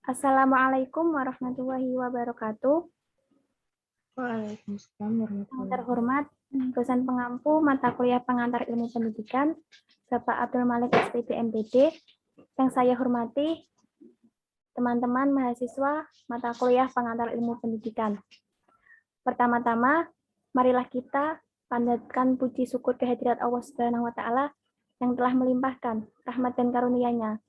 Assalamualaikum warahmatullahi wabarakatuh. Waalaikumsalam Yang warahmatullahi wabarakatuh. terhormat, dosen pengampu mata kuliah pengantar ilmu pendidikan, Bapak Abdul Malik SPP MPD. Yang saya hormati, teman-teman mahasiswa mata kuliah pengantar ilmu pendidikan. Pertama-tama, marilah kita panjatkan puji syukur kehadirat Allah Subhanahu wa taala yang telah melimpahkan rahmat dan karunia-Nya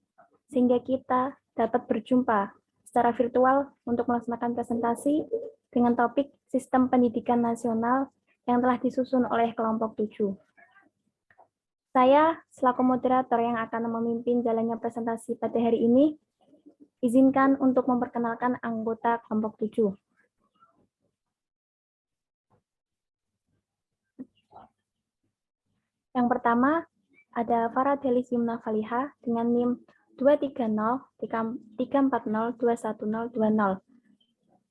sehingga kita dapat berjumpa secara virtual untuk melaksanakan presentasi dengan topik Sistem Pendidikan Nasional yang telah disusun oleh kelompok 7. Saya selaku moderator yang akan memimpin jalannya presentasi pada hari ini, izinkan untuk memperkenalkan anggota kelompok 7. Yang pertama, ada Farah Delis Yumna Faliha dengan NIM 230-340-21020.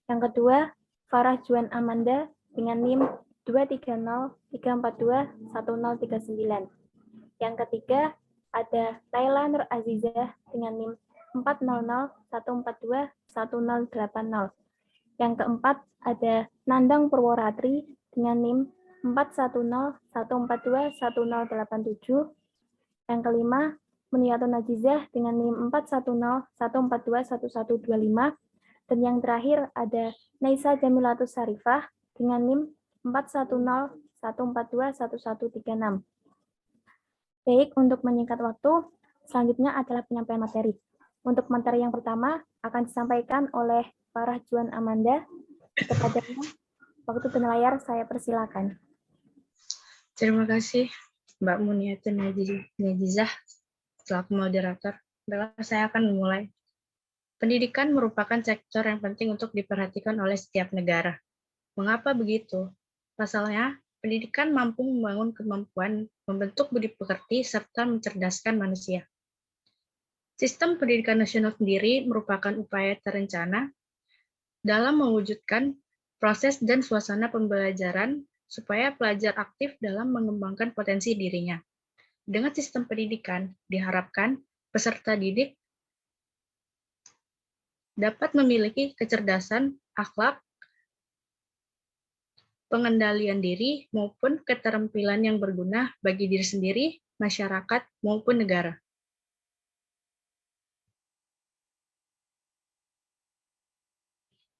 Yang kedua, Farah Juan Amanda dengan NIM 230-342-1039. Yang ketiga, ada Laila Nur Azizah dengan NIM 400-142-1080. Yang keempat, ada Nandang Purworatri dengan NIM 410-142-1087. Yang kelima, Muniatun Najizah dengan NIM 410-142-1125. Dan yang terakhir ada Naisa Jamilatus Sarifah dengan NIM 410-142-1136. Baik, untuk menyingkat waktu, selanjutnya adalah penyampaian materi. Untuk materi yang pertama akan disampaikan oleh Farah Juan Amanda. Kepadanya, waktu penlayar saya persilakan. Terima kasih Mbak Muniatun Najizah selaku moderator. Saya akan memulai. Pendidikan merupakan sektor yang penting untuk diperhatikan oleh setiap negara. Mengapa begitu? Pasalnya, pendidikan mampu membangun kemampuan membentuk budi pekerti serta mencerdaskan manusia. Sistem pendidikan nasional sendiri merupakan upaya terencana dalam mewujudkan proses dan suasana pembelajaran supaya pelajar aktif dalam mengembangkan potensi dirinya. Dengan sistem pendidikan, diharapkan peserta didik dapat memiliki kecerdasan, akhlak, pengendalian diri, maupun keterampilan yang berguna bagi diri sendiri, masyarakat, maupun negara.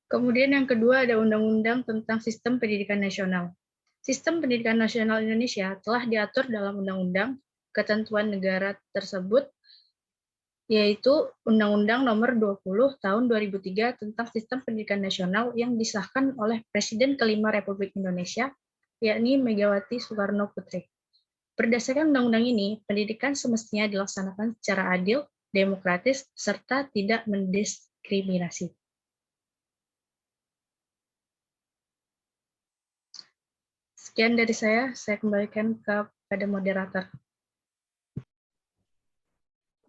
Kemudian yang kedua ada Undang-Undang tentang Sistem Pendidikan Nasional. Sistem Pendidikan Nasional Indonesia telah diatur dalam Undang-Undang Ketentuan Negara tersebut, yaitu Undang-Undang Nomor 20 Tahun 2003 tentang Sistem Pendidikan Nasional yang disahkan oleh Presiden kelima Republik Indonesia, yakni Megawati Soekarno Putri. Berdasarkan undang-undang ini, pendidikan semestinya dilaksanakan secara adil, demokratis, serta tidak mendiskriminasi. Sekian dari saya kembalikan kepada moderator.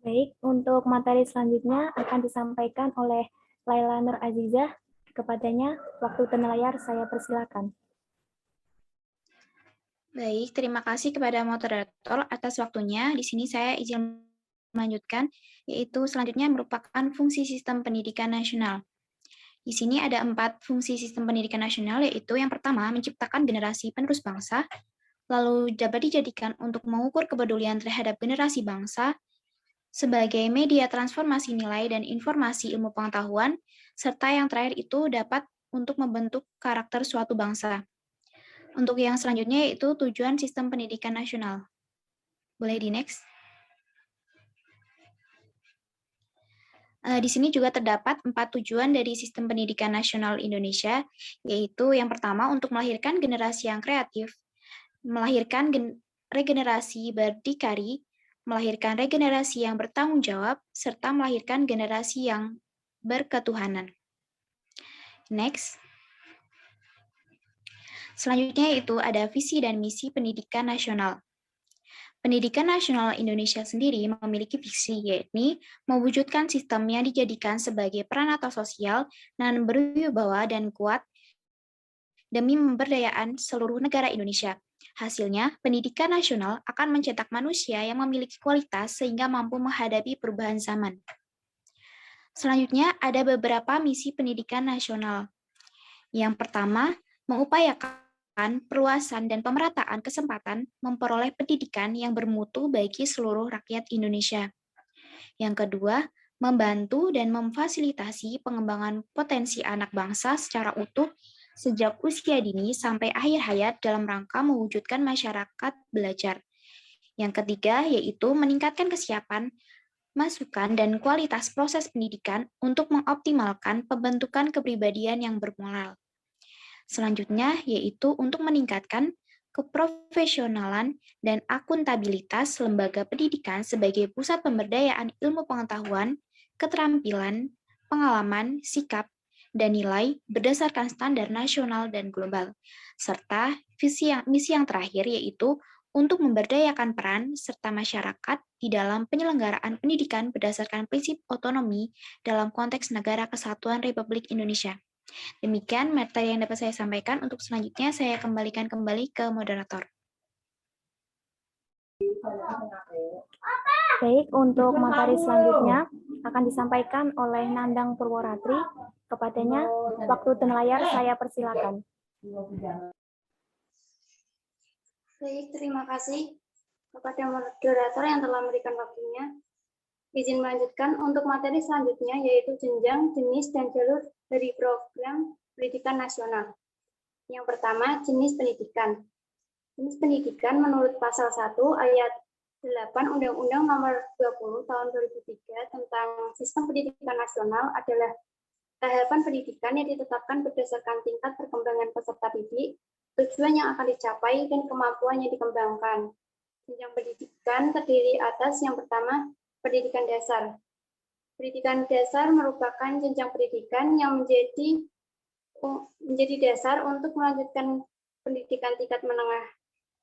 Baik, untuk materi selanjutnya akan disampaikan oleh Laila Nur Azizah. Kepadanya, waktu penlayar saya persilakan. Baik, terima kasih kepada moderator atas waktunya. Di sini saya izin melanjutkan, yaitu selanjutnya merupakan fungsi sistem pendidikan nasional. Di sini ada 4 fungsi sistem pendidikan nasional, yaitu yang pertama, menciptakan generasi penerus bangsa, lalu dapat dijadikan untuk mengukur kepedulian terhadap generasi bangsa, sebagai media transformasi nilai dan informasi ilmu pengetahuan, serta yang terakhir itu dapat untuk membentuk karakter suatu bangsa. Untuk yang selanjutnya yaitu tujuan sistem pendidikan nasional. Boleh di next? Di sini juga terdapat 4 tujuan dari sistem pendidikan nasional Indonesia, yaitu yang pertama untuk melahirkan generasi yang kreatif, melahirkan regenerasi berdikari, melahirkan regenerasi yang bertanggung jawab, serta melahirkan generasi yang berketuhanan. Next. Selanjutnya itu ada visi dan misi pendidikan nasional. Pendidikan nasional Indonesia sendiri memiliki visi, yakni mewujudkan sistem yang dijadikan sebagai peranata sosial dan berwibawa dan kuat demi pemberdayaan seluruh negara Indonesia. Hasilnya, pendidikan nasional akan mencetak manusia yang memiliki kualitas sehingga mampu menghadapi perubahan zaman. Selanjutnya, ada beberapa misi pendidikan nasional. Yang pertama, mengupayakan perluasan dan pemerataan kesempatan memperoleh pendidikan yang bermutu bagi seluruh rakyat Indonesia. Yang kedua, membantu dan memfasilitasi pengembangan potensi anak bangsa secara utuh sejak usia dini sampai akhir hayat dalam rangka mewujudkan masyarakat belajar. Yang ketiga, yaitu meningkatkan kesiapan, masukan, dan kualitas proses pendidikan untuk mengoptimalkan pembentukan kepribadian yang bermoral. Selanjutnya, yaitu untuk meningkatkan keprofesionalan dan akuntabilitas lembaga pendidikan sebagai pusat pemberdayaan ilmu pengetahuan, keterampilan, pengalaman, sikap, dan nilai berdasarkan standar nasional dan global. Serta misi yang terakhir yaitu untuk memberdayakan peran serta masyarakat di dalam penyelenggaraan pendidikan berdasarkan prinsip otonomi dalam konteks Negara Kesatuan Republik Indonesia. Demikian materi yang dapat saya sampaikan. Untuk selanjutnya saya kembalikan kembali ke moderator. Baik, untuk materi selanjutnya akan disampaikan oleh Nandang Purworatri. Kepadanya, waktu dan layar saya persilakan. Baik, terima kasih kepada moderator yang telah memberikan waktunya. Izin melanjutkan untuk materi selanjutnya, yaitu jenjang, jenis, dan jalur dari program pendidikan nasional. Yang pertama, jenis pendidikan. Jenis pendidikan menurut pasal 1 ayat 8 Undang-Undang Nomor 20 Tahun 2003 tentang Sistem Pendidikan Nasional adalah tahapan pendidikan yang ditetapkan berdasarkan tingkat perkembangan peserta didik, tujuan yang akan dicapai, dan kemampuan yang dikembangkan. Jenjang pendidikan terdiri atas yang pertama, pendidikan dasar. Pendidikan dasar merupakan jenjang pendidikan yang menjadi dasar untuk melanjutkan pendidikan tingkat menengah.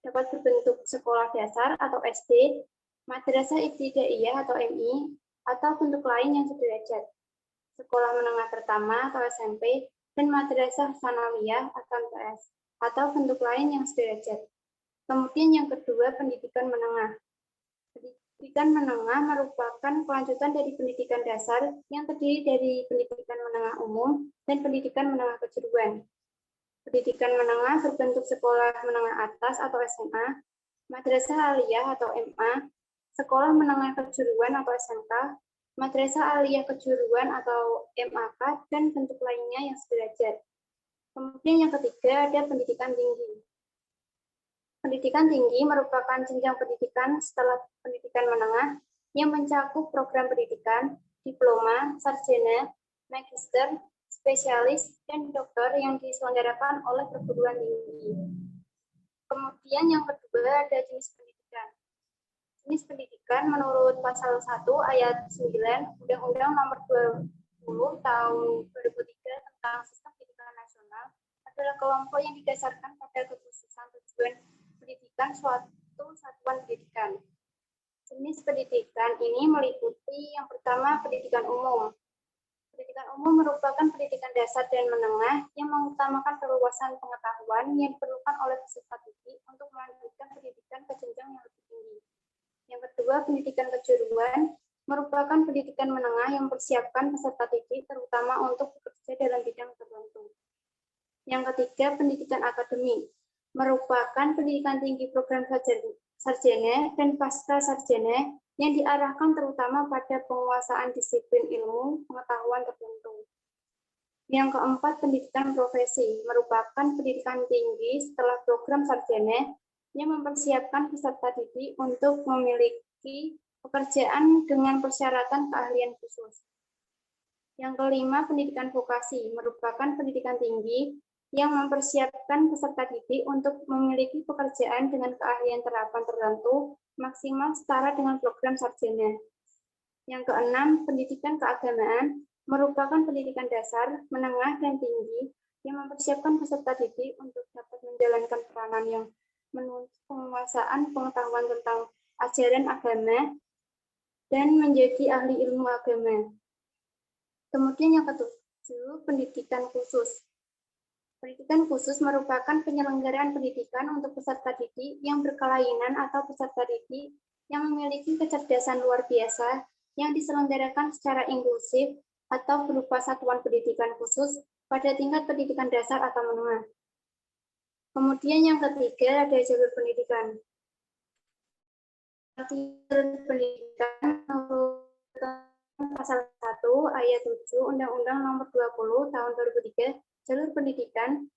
Dapat berbentuk sekolah dasar atau SD, madrasah ibtidaiyah atau MI, atau bentuk lain yang sederajat. Sekolah menengah pertama atau SMP, dan madrasah sanawiyah atau MTS, atau bentuk lain yang sederajat. Kemudian yang kedua, pendidikan menengah. Pendidikan menengah merupakan kelanjutan dari pendidikan dasar yang terdiri dari pendidikan menengah umum dan pendidikan menengah kejuruan. Pendidikan menengah berbentuk sekolah menengah atas atau SMA, madrasah aliyah atau MA, sekolah menengah kejuruan atau SMK, madrasah aliyah kejuruan atau MAK, dan bentuk lainnya yang sederajat. Kemudian yang ketiga ada pendidikan tinggi. Pendidikan tinggi merupakan jenjang pendidikan setelah pendidikan menengah yang mencakup program pendidikan, diploma, sarjana, magister, spesialis, dan doktor yang diselenggarakan oleh perguruan tinggi. Kemudian yang kedua ada jenis pendidikan. Jenis pendidikan menurut pasal 1 ayat 9 Undang-Undang Nomor 20 Tahun 2003 tentang Sistem Pendidikan Nasional adalah kelompok yang didasarkan pada kekhususan tujuan pendidikan suatu satuan pendidikan. Jenis pendidikan ini meliputi yang pertama pendidikan umum. Pendidikan umum merupakan pendidikan dasar dan menengah yang mengutamakan perluasan pengetahuan yang diperlukan oleh peserta didik untuk melanjutkan pendidikan ke jenjang yang lebih tinggi. Yang kedua, pendidikan kejuruan merupakan pendidikan menengah yang mempersiapkan peserta didik terutama untuk bekerja dalam bidang tertentu. Yang ketiga, pendidikan akademik merupakan pendidikan tinggi program sarjana dan pasca sarjana yang diarahkan terutama pada penguasaan disiplin ilmu pengetahuan tertentu. Yang keempat, pendidikan profesi merupakan pendidikan tinggi setelah program sarjana yang mempersiapkan peserta didik untuk memiliki pekerjaan dengan persyaratan keahlian khusus. Yang kelima, pendidikan vokasi merupakan pendidikan tinggi yang mempersiapkan peserta didik untuk memiliki pekerjaan dengan keahlian terapan tertentu maksimal setara dengan program sarjana. Yang keenam, pendidikan keagamaan merupakan pendidikan dasar, menengah, dan tinggi yang mempersiapkan peserta didik untuk dapat menjalankan peranan yang menuntut penguasaan pengetahuan tentang ajaran agama dan menjadi ahli ilmu agama. Kemudian yang ketujuh, pendidikan khusus. Pendidikan khusus merupakan penyelenggaraan pendidikan untuk peserta didik yang berkelainan atau peserta didik yang memiliki kecerdasan luar biasa yang diselenggarakan secara inklusif atau berupa satuan pendidikan khusus pada tingkat pendidikan dasar atau menengah. Kemudian yang ketiga ada jalur pendidikan. Jalur pendidikan pasal 1 ayat 7 Undang-Undang Nomor 20 Tahun 2003, jalur pendidikan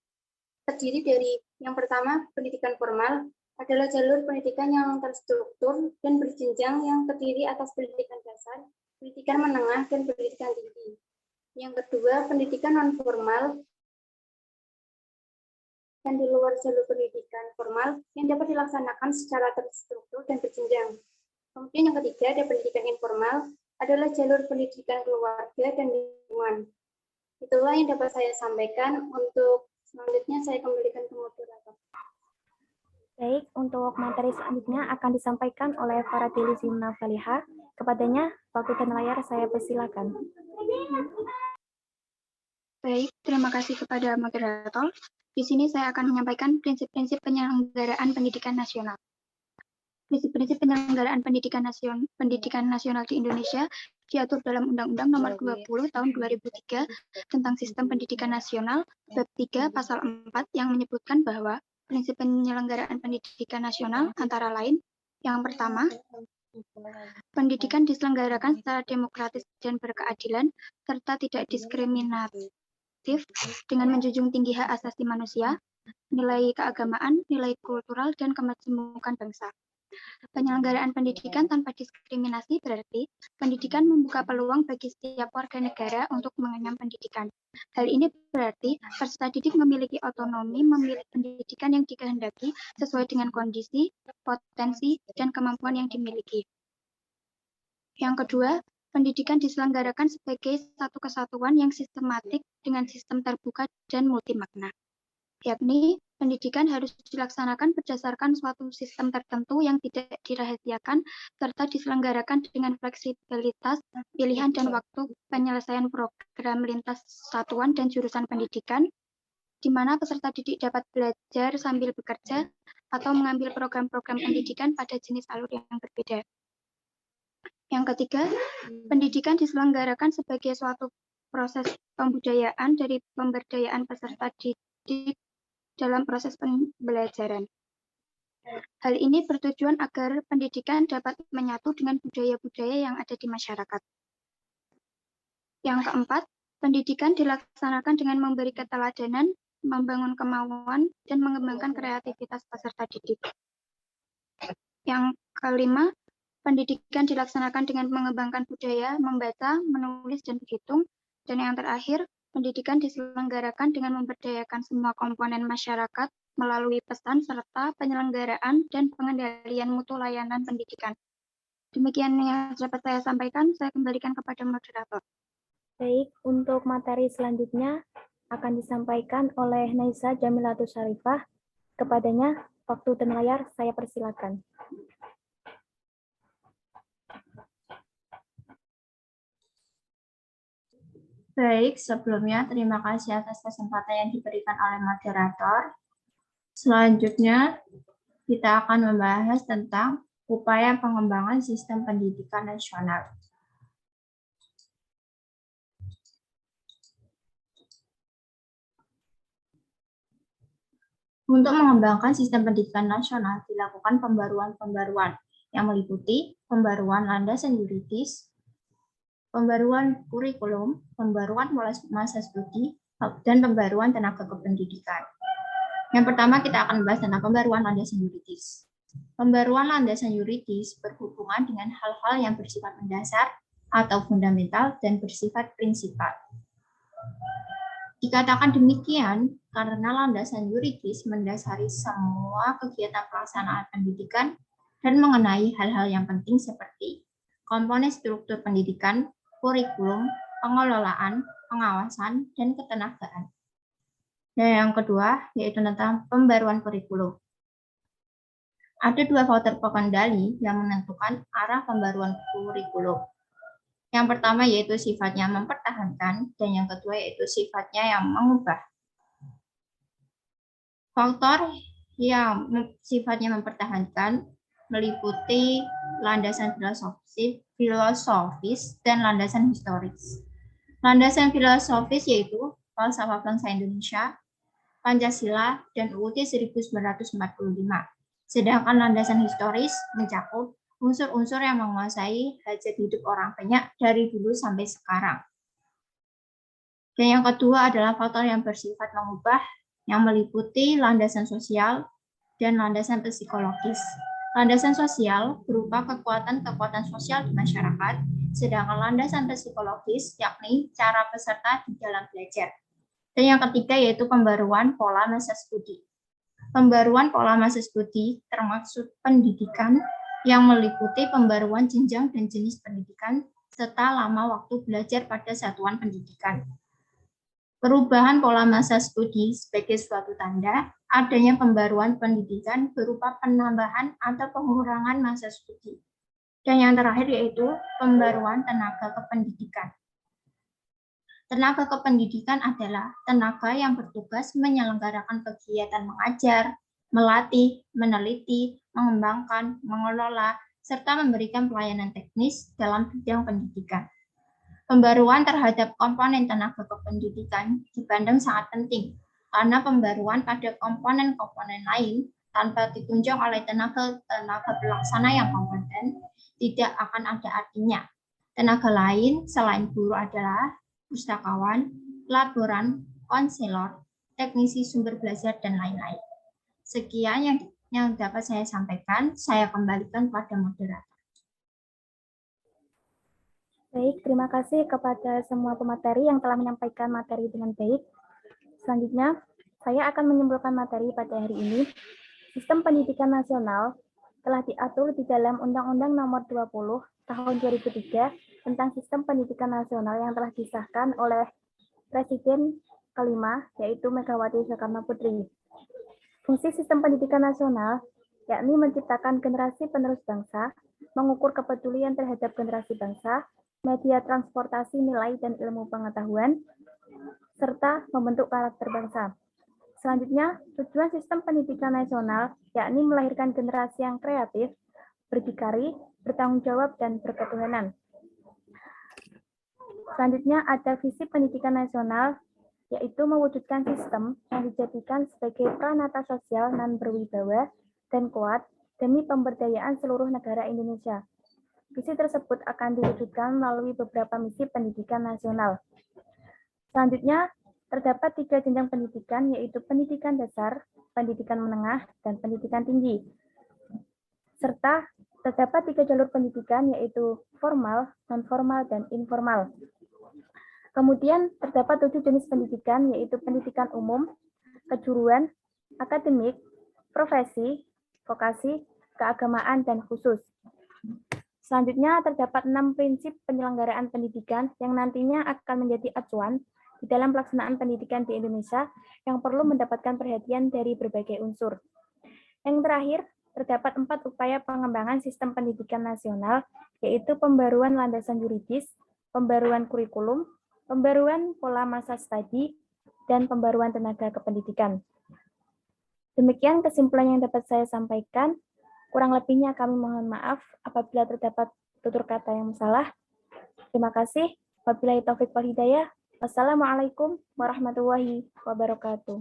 terdiri dari yang pertama pendidikan formal adalah jalur pendidikan yang terstruktur dan berjenjang yang terdiri atas pendidikan dasar, pendidikan menengah, dan pendidikan tinggi. Yang kedua, pendidikan non formal dan di luar jalur pendidikan formal yang dapat dilaksanakan secara terstruktur dan berjenjang. Kemudian yang ketiga ada pendidikan informal adalah jalur pendidikan keluarga dan lingkungan. Itulah yang dapat saya sampaikan. Untuk selanjutnya saya kembalikan ke moderator. Baik, untuk materi selanjutnya akan disampaikan oleh Faradili Zimna Faliha. Kepadanya, waktu dan layar saya persilakan. Baik, terima kasih kepada moderator. Di sini saya akan menyampaikan prinsip-prinsip penyelenggaraan pendidikan nasional. Prinsip-prinsip penyelenggaraan pendidikan nasional di Indonesia diatur dalam Undang-Undang Nomor 20 Tahun 2003 tentang Sistem Pendidikan Nasional, bab 3 pasal 4 yang menyebutkan bahwa prinsip penyelenggaraan pendidikan nasional antara lain yang pertama, pendidikan diselenggarakan secara demokratis dan berkeadilan serta tidak diskriminatif dengan menjunjung tinggi hak asasi manusia, nilai keagamaan, nilai kultural, dan kemajemukan bangsa. Penyelenggaraan pendidikan tanpa diskriminasi berarti pendidikan membuka peluang bagi setiap warga negara untuk mengenyam pendidikan. Hal ini berarti peserta didik memiliki otonomi memilih pendidikan yang dikehendaki sesuai dengan kondisi, potensi, dan kemampuan yang dimiliki. Yang kedua, pendidikan diselenggarakan sebagai satu kesatuan yang sistematik dengan sistem terbuka dan multimakna. Yakni, pendidikan harus dilaksanakan berdasarkan suatu sistem tertentu yang tidak dirahasiakan serta diselenggarakan dengan fleksibilitas, pilihan dan waktu penyelesaian program lintas satuan dan jurusan pendidikan, di mana peserta didik dapat belajar sambil bekerja atau mengambil program-program pendidikan pada jenis alur yang berbeda. Yang ketiga, pendidikan diselenggarakan sebagai suatu proses pembudayaan dari pemberdayaan peserta didik dalam proses pembelajaran. Hal ini bertujuan agar pendidikan dapat menyatu dengan budaya-budaya yang ada di masyarakat. Yang keempat, pendidikan dilaksanakan dengan memberi keteladanan, membangun kemauan, dan mengembangkan kreativitas peserta didik. Yang kelima, pendidikan dilaksanakan dengan mengembangkan budaya, membaca, menulis, dan berhitung. Dan yang terakhir, pendidikan diselenggarakan dengan memberdayakan semua komponen masyarakat melalui pesan serta penyelenggaraan dan pengendalian mutu layanan pendidikan. Demikian yang dapat saya sampaikan, saya kembalikan kepada moderator. Baik, untuk materi selanjutnya akan disampaikan oleh Naisa Jamilatus Syarifah. Kepadanya, waktu dan layar saya persilakan. Baik, sebelumnya terima kasih atas kesempatan yang diberikan oleh moderator. Selanjutnya, kita akan membahas tentang upaya pengembangan sistem pendidikan nasional. Untuk mengembangkan sistem pendidikan nasional, dilakukan pembaruan-pembaruan yang meliputi pembaruan landasan yuridis, pembaruan kurikulum, pembaruan masa studi, dan pembaruan tenaga kependidikan. Yang pertama kita akan membahas tentang pembaruan landasan yuridis. Pembaruan landasan yuridis berhubungan dengan hal-hal yang bersifat mendasar atau fundamental dan bersifat prinsipal. Dikatakan demikian karena landasan yuridis mendasari semua kegiatan pelaksanaan pendidikan dan mengenai hal-hal yang penting seperti komponen struktur pendidikan, kurikulum, pengelolaan, pengawasan, dan ketenagaan. Dan yang kedua, yaitu tentang pembaruan kurikulum. Ada dua faktor pengendali yang menentukan arah pembaruan kurikulum. Yang pertama yaitu sifatnya mempertahankan, dan yang kedua yaitu sifatnya yang mengubah. Faktor yang sifatnya mempertahankan meliputi landasan filosofis dan landasan historis. Landasan filosofis yaitu Falsafah Bangsa Indonesia, Pancasila, dan UUD 1945. Sedangkan landasan historis mencakup unsur-unsur yang menguasai hajat hidup orang banyak dari dulu sampai sekarang. Dan yang kedua adalah faktor yang bersifat mengubah, yang meliputi landasan sosial dan landasan psikologis. Landasan sosial berupa kekuatan-kekuatan sosial di masyarakat, sedangkan landasan psikologis yakni cara peserta di dalam belajar. Dan yang ketiga yaitu pembaruan pola masa studi. Pembaruan pola masa studi termaksud pendidikan yang meliputi pembaruan jenjang dan jenis pendidikan serta lama waktu belajar pada satuan pendidikan. Perubahan pola masa studi sebagai suatu tanda adanya pembaruan pendidikan berupa penambahan atau pengurangan masa studi. Dan yang terakhir yaitu pembaruan tenaga kependidikan. Tenaga kependidikan adalah tenaga yang bertugas menyelenggarakan kegiatan mengajar, melatih, meneliti, mengembangkan, mengelola, serta memberikan pelayanan teknis dalam bidang pendidikan. Pembaruan terhadap komponen tenaga kependidikan dipandang sangat penting, karena pembaruan pada komponen-komponen lain tanpa ditunjang oleh tenaga pelaksana yang kompeten tidak akan ada artinya. Tenaga lain selain guru adalah pustakawan, laboran, konselor, teknisi sumber belajar, dan lain-lain. Sekian yang dapat saya sampaikan, saya kembalikan kepada moderator. Baik, terima kasih kepada semua pemateri yang telah menyampaikan materi dengan baik. Selanjutnya, saya akan menyimpulkan materi pada hari ini. Sistem pendidikan nasional telah diatur di dalam Undang-Undang Nomor 20 Tahun 2003 tentang Sistem Pendidikan Nasional yang telah disahkan oleh Presiden kelima, yaitu Megawati Soekarno Putri. Fungsi sistem pendidikan nasional yakni menciptakan generasi penerus bangsa, mengukur kepedulian terhadap generasi bangsa, media transportasi nilai dan ilmu pengetahuan, serta membentuk karakter bangsa. Selanjutnya, tujuan sistem pendidikan nasional yakni melahirkan generasi yang kreatif, berdikari, bertanggung jawab, dan berketuhanan. Selanjutnya, ada visi pendidikan nasional, yaitu mewujudkan sistem yang dijadikan sebagai pranata sosial non berwibawa dan kuat demi pemberdayaan seluruh negara Indonesia. Visi tersebut akan diwujudkan melalui beberapa misi pendidikan nasional. Selanjutnya, terdapat 3 jenjang pendidikan, yaitu pendidikan dasar, pendidikan menengah, dan pendidikan tinggi. Serta terdapat 3 jalur pendidikan, yaitu formal, non-formal, dan informal. Kemudian terdapat 7 jenis pendidikan, yaitu pendidikan umum, kejuruan, akademik, profesi, vokasi, keagamaan, dan khusus. Selanjutnya, terdapat 6 prinsip penyelenggaraan pendidikan yang nantinya akan menjadi acuan di dalam pelaksanaan pendidikan di Indonesia yang perlu mendapatkan perhatian dari berbagai unsur. Yang terakhir, terdapat 4 upaya pengembangan sistem pendidikan nasional, yaitu pembaruan landasan yuridis, pembaruan kurikulum, pembaruan pola masa studi, dan pembaruan tenaga kependidikan. Demikian kesimpulan yang dapat saya sampaikan. Kurang lebihnya kami mohon maaf apabila terdapat tutur kata yang salah. Terima kasih. Wabillahi taufiq wal hidayah. Wassalamualaikum warahmatullahi wabarakatuh.